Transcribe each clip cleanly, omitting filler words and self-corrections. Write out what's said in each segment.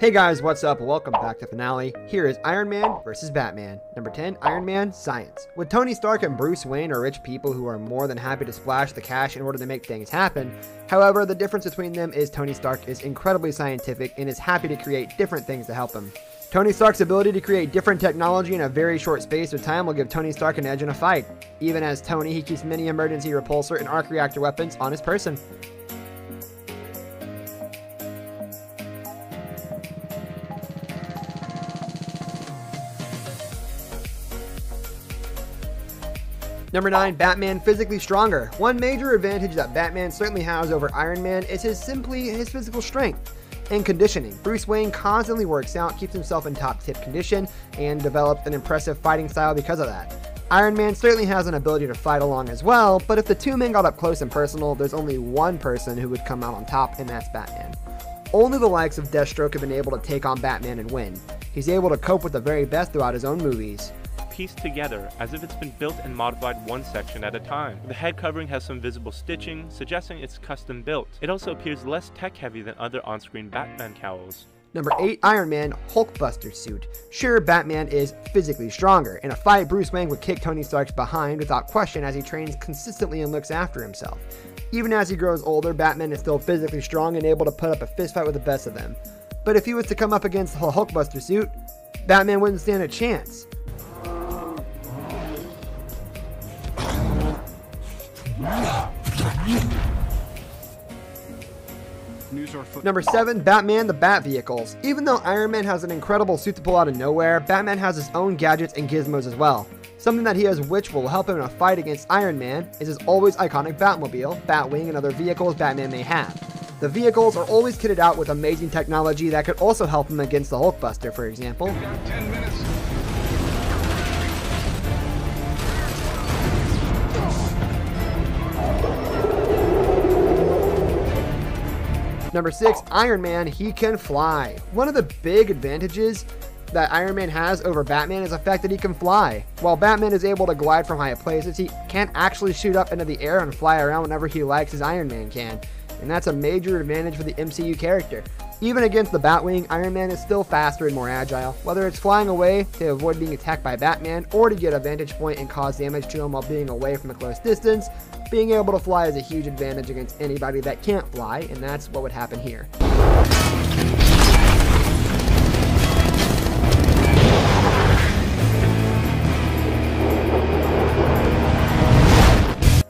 Hey guys, what's up? Welcome back to Finale. Here is Iron Man vs. Batman. Number 10, Iron Man Science. With Tony Stark and Bruce Wayne are rich people who are more than happy to splash the cash in order to make things happen. However, the difference between them is Tony Stark is incredibly scientific and is happy to create different things to help him. Tony Stark's ability to create different technology in a very short space of time will give Tony Stark an edge in a fight. Even as Tony, he keeps many emergency repulsor and arc reactor weapons on his person. Number 9, Batman physically stronger. One major advantage that Batman certainly has over Iron Man is his physical strength and conditioning. Bruce Wayne constantly works out, keeps himself in top-tip condition, and develops an impressive fighting style because of that. Iron Man certainly has an ability to fight along as well, but if the two men got up close and personal, there's only one person who would come out on top, and that's Batman. Only the likes of Deathstroke have been able to take on Batman and win. He's able to cope with the very best throughout his own movies. Pieced together as if it's been built and modified one section at a time. The head covering has some visible stitching, suggesting it's custom built. It also appears less tech heavy than other on-screen Batman cowls. Number 8, Iron Man Hulkbuster suit. Sure, Batman is physically stronger. In a fight, Bruce Wayne would kick Tony Stark's behind without question as he trains consistently and looks after himself. Even as he grows older, Batman is still physically strong and able to put up a fist fight with the best of them. But if he was to come up against the Hulkbuster suit, Batman wouldn't stand a chance. Number 7, Batman the Bat Vehicles. Even though Iron Man has an incredible suit to pull out of nowhere, Batman has his own gadgets and gizmos as well. Something that he has which will help him in a fight against Iron Man is his always iconic Batmobile, Batwing, and other vehicles Batman may have. The vehicles are always kitted out with amazing technology that could also help him against the Hulkbuster, for example. Got 10 minutes. Number 6, Iron Man, he can fly. One of the big advantages that Iron Man has over Batman is the fact that he can fly. While Batman is able to glide from high places, he can't actually shoot up into the air and fly around whenever he likes as Iron Man can. And that's a major advantage for the MCU character. Even against the Batwing, Iron Man is still faster and more agile. Whether it's flying away to avoid being attacked by Batman or to get a vantage point and cause damage to him while being away from a close distance, being able to fly is a huge advantage against anybody that can't fly, and that's what would happen here.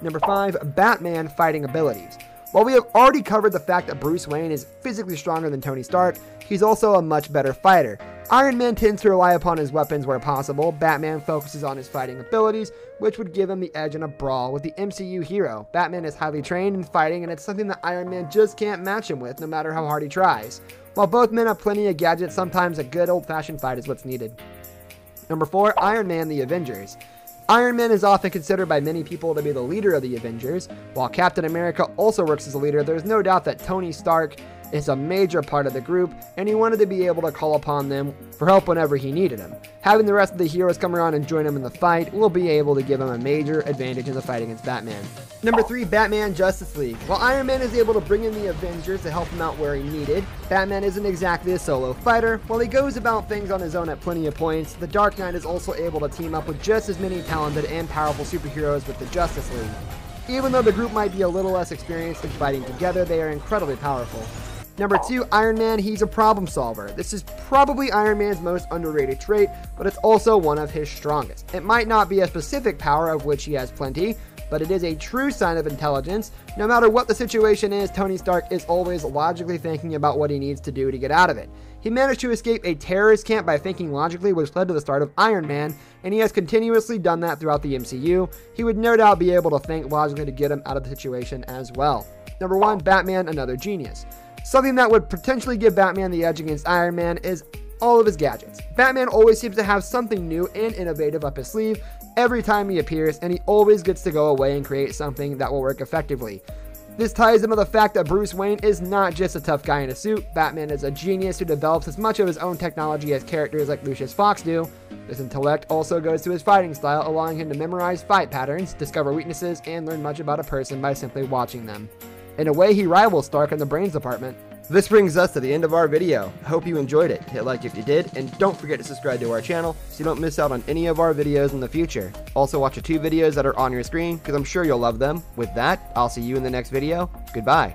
Number 5, Batman fighting abilities. While we have already covered the fact that Bruce Wayne is physically stronger than Tony Stark, he's also a much better fighter. Iron Man tends to rely upon his weapons where possible. Batman focuses on his fighting abilities, which would give him the edge in a brawl with the MCU hero. Batman is highly trained in fighting, and it's something that Iron Man just can't match him with, no matter how hard he tries. While both men have plenty of gadgets, sometimes a good old-fashioned fight is what's needed. Number 4, Iron Man the Avengers. Iron Man is often considered by many people to be the leader of the Avengers. While Captain America also works as a leader, there's no doubt that Tony Stark is a major part of the group, and he wanted to be able to call upon them for help whenever he needed them. Having the rest of the heroes come around and join him in the fight will be able to give him a major advantage in the fight against Batman. Number 3, Batman Justice League. While Iron Man is able to bring in the Avengers to help him out where he needed, Batman isn't exactly a solo fighter. While he goes about things on his own at plenty of points, the Dark Knight is also able to team up with just as many talented and powerful superheroes with the Justice League. Even though the group might be a little less experienced in fighting together, they are incredibly powerful. Number 2, Iron Man, he's a problem solver. This is probably Iron Man's most underrated trait, but it's also one of his strongest. It might not be a specific power of which he has plenty, but it is a true sign of intelligence. No matter what the situation is, Tony Stark is always logically thinking about what he needs to do to get out of it. He managed to escape a terrorist camp by thinking logically, which led to the start of Iron Man, and he has continuously done that throughout the MCU. He would no doubt be able to think logically to get him out of the situation as well. Number 1, Batman, another genius. Something that would potentially give Batman the edge against Iron Man is all of his gadgets. Batman always seems to have something new and innovative up his sleeve every time he appears, and he always gets to go away and create something that will work effectively. This ties into the fact that Bruce Wayne is not just a tough guy in a suit. Batman is a genius who develops as much of his own technology as characters like Lucius Fox do. This intellect also goes to his fighting style, allowing him to memorize fight patterns, discover weaknesses, and learn much about a person by simply watching them. In a way, he rivals Stark in the brains department. This brings us to the end of our video. I hope you enjoyed it. Hit like if you did, and don't forget to subscribe to our channel so you don't miss out on any of our videos in the future. Also watch the 2 videos that are on your screen because I'm sure you'll love them. With that, I'll see you in the next video. Goodbye.